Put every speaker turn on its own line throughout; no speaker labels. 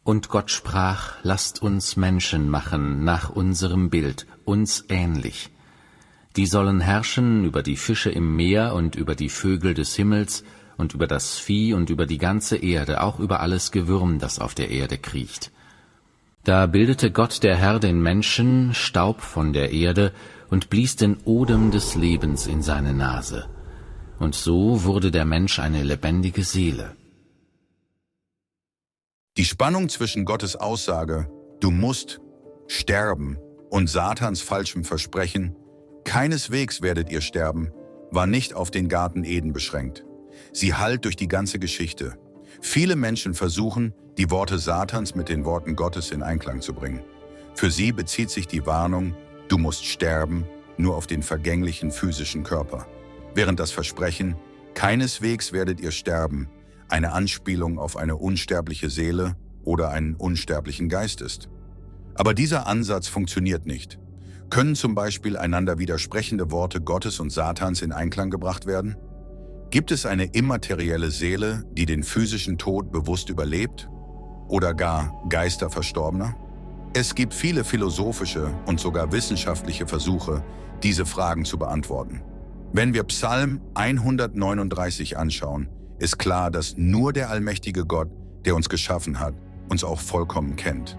Und Gott sprach, lasst uns Menschen machen nach unserem Bild, uns ähnlich. Die sollen herrschen über die Fische im Meer und über die Vögel des Himmels und über das Vieh und über die ganze Erde, auch über alles Gewürm, das auf der Erde kriecht. Da bildete Gott der Herr den Menschen, Staub von der Erde, und blies den Odem des Lebens in seine Nase. Und so wurde der Mensch eine lebendige Seele.
Die Spannung zwischen Gottes Aussage, du musst sterben, und Satans falschem Versprechen, keineswegs werdet ihr sterben, war nicht auf den Garten Eden beschränkt. Sie hallt durch die ganze Geschichte. Viele Menschen versuchen, die Worte Satans mit den Worten Gottes in Einklang zu bringen. Für sie bezieht sich die Warnung, du musst sterben, nur auf den vergänglichen physischen Körper, während das Versprechen, keineswegs werdet ihr sterben, eine Anspielung auf eine unsterbliche Seele oder einen unsterblichen Geist ist. Aber dieser Ansatz funktioniert nicht. Können zum Beispiel einander widersprechende Worte Gottes und Satans in Einklang gebracht werden? Gibt es eine immaterielle Seele, die den physischen Tod bewusst überlebt? Oder gar Geister Verstorbener? Es gibt viele philosophische und sogar wissenschaftliche Versuche, diese Fragen zu beantworten. Wenn wir Psalm 139 anschauen, ist klar, dass nur der allmächtige Gott, der uns geschaffen hat, uns auch vollkommen kennt.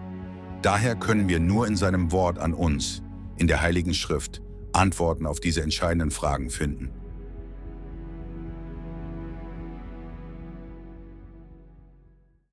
Daher können wir nur in seinem Wort an uns, in der Heiligen Schrift, Antworten auf diese entscheidenden Fragen finden.